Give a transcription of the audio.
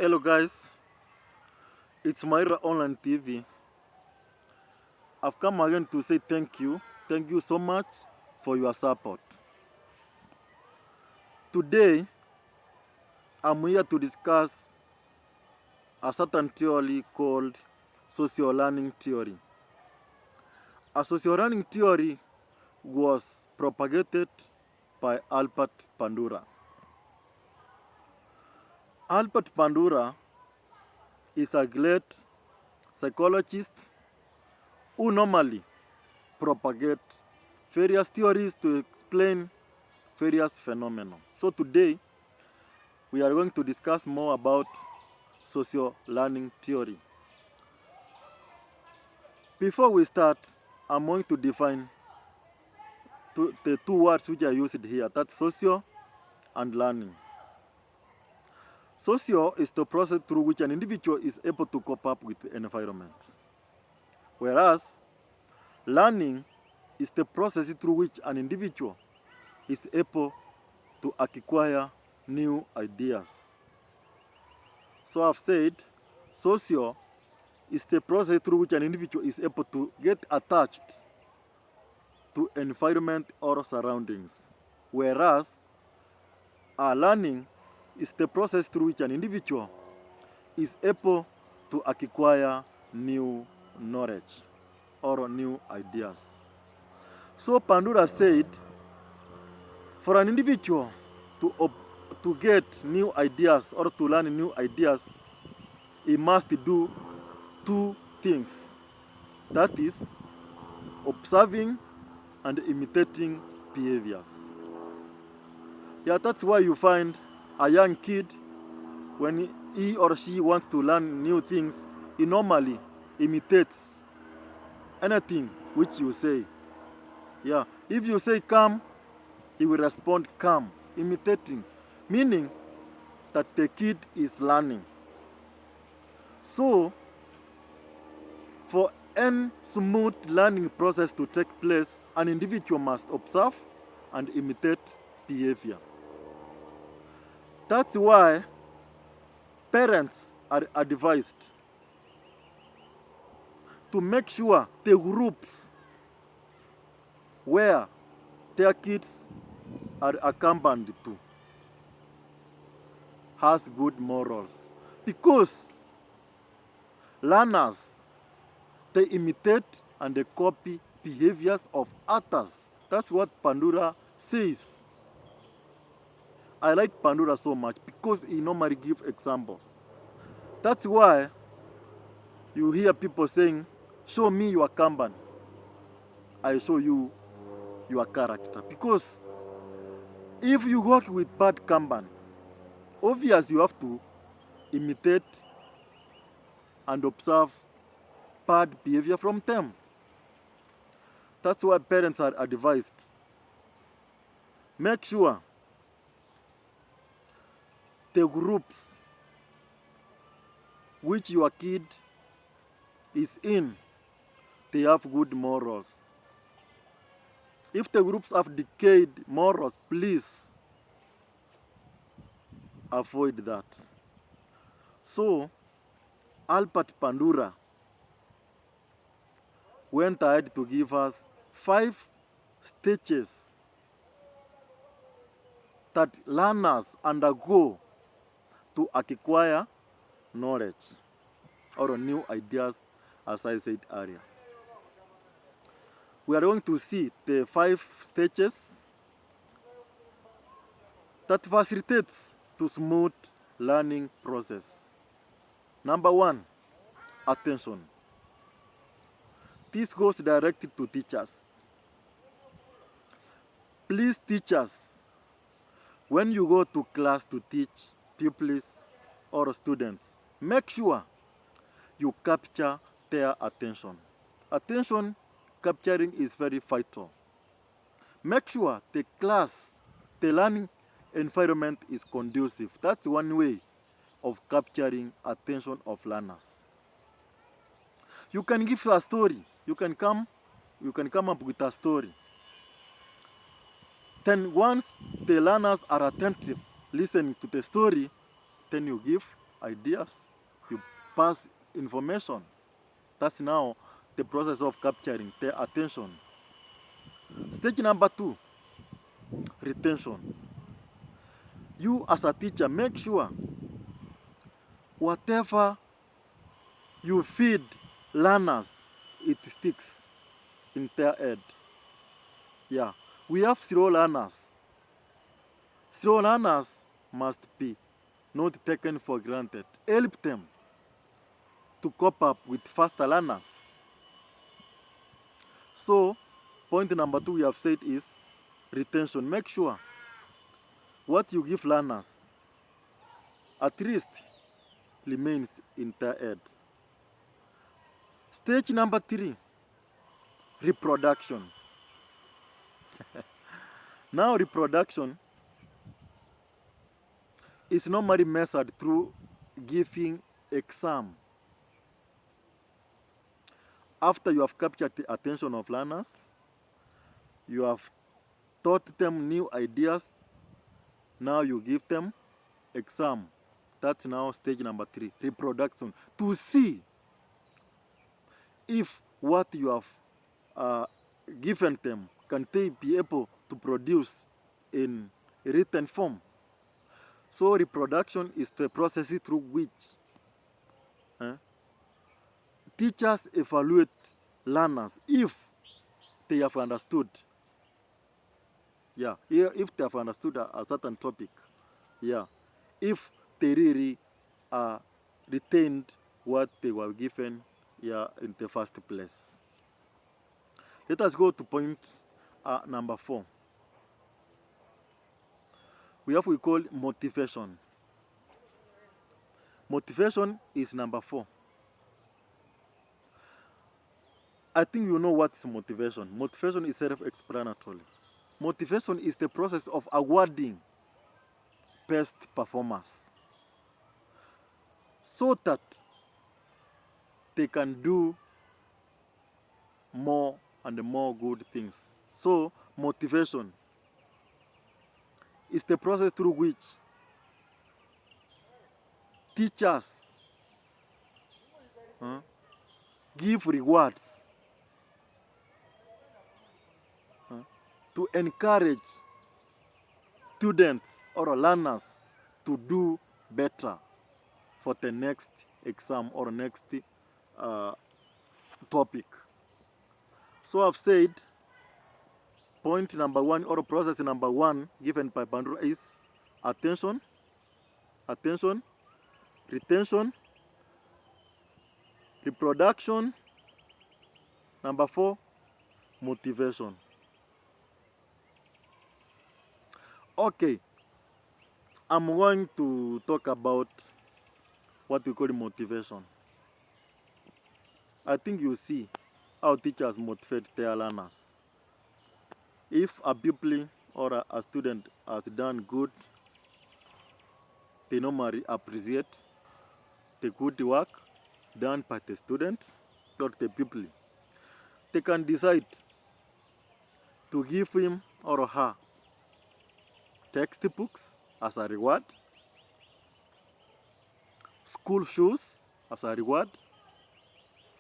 Hello guys, it's Maira Online TV. I've come again to say thank you. Thank you so much for your support. Today, I'm here to discuss a certain theory called social learning theory. A social learning theory was propagated by Albert Bandura. Albert Bandura is a great psychologist who normally propagate various theories to explain various phenomena. So today, we are going to discuss more about social learning theory. Before we start, I'm going to define the two words which are used here. That's social and learning. Social is the process through which an individual is able to cope up with the environment. Whereas learning is the process through which an individual is able to acquire new ideas. So I've said social is the process through which an individual is able to get attached to environment or surroundings. Whereas learning is the process through which an individual is able to acquire new knowledge or new ideas. So Bandura said, for an individual to get new ideas or to learn new ideas, he must do two things. That is, observing and imitating behaviors. Yeah, that's why you find a young kid, when he or she wants to learn new things, he normally imitates anything which you say. Yeah, if you say come, he will respond come, imitating, meaning that the kid is learning. So, for any smooth learning process to take place, an individual must observe and imitate behavior. That's why parents are advised to make sure the groups where their kids are accompanied to has good morals, because learners, they imitate and they copy behaviors of others. That's what Bandura says. I like Bandura so much because he normally gives examples. That's why you hear people saying, show me your Kanban, I show you your character. Because if you work with bad Kanban, obviously you have to imitate and observe bad behavior from them. That's why parents are advised. Make sure the groups which your kid is in, they have good morals. If the groups have decayed morals, please avoid that. So, Albert Bandura went ahead to give us 5 stages that learners undergo to acquire knowledge or new ideas, as I said earlier. We are going to see the 5 stages that facilitates to smooth learning process. Number 1, attention. This goes directed to teachers. Please, teachers, when you go to class to teach pupils or students, make sure you capture their attention. Attention capturing is very vital. Make sure the class, the learning environment is conducive. That's one way of capturing attention of learners. You can give a story. You can come up with a story. Then once the learners are attentive, listening to the story, then you give ideas, you pass information. That's now the process of capturing their attention. Stage number 2, retention. You as a teacher, make sure whatever you feed learners, it sticks in their head. Yeah, we have slow learners. Slow learners must be not taken for granted. Help them to cope up with faster learners. So, point number 2 we have said is retention. Make sure what you give learners at least remains in their head. Stage number 3, reproduction. Now reproduction is normally measured through giving exam. After you have captured the attention of learners, you have taught them new ideas, now you give them exam. That's now stage number 3, reproduction. To see if what you have given them, can they be able to produce in written form. So reproduction is the process through which teachers evaluate learners if they have understood. Yeah, if they have understood a certain topic. Yeah, if they really retained what they were given, yeah, in the first place. Let us go to point number 4. We call motivation. Motivation is number 4. I think you know what is motivation. Motivation is self-explanatory. Motivation is the process of awarding best performers so that they can do more and more good things. So motivation is the process through which teachers give rewards to encourage students or learners to do better for the next exam or next topic. So I've said point number 1 or process number 1 given by Bandura is attention, retention, reproduction, number 4, motivation. Okay, I'm going to talk about what we call motivation. I think you see how teachers motivate their learners. If a pupil or a student has done good, they normally appreciate the good work done by the student or the pupil. They can decide to give him or her textbooks as a reward, school shoes as a reward,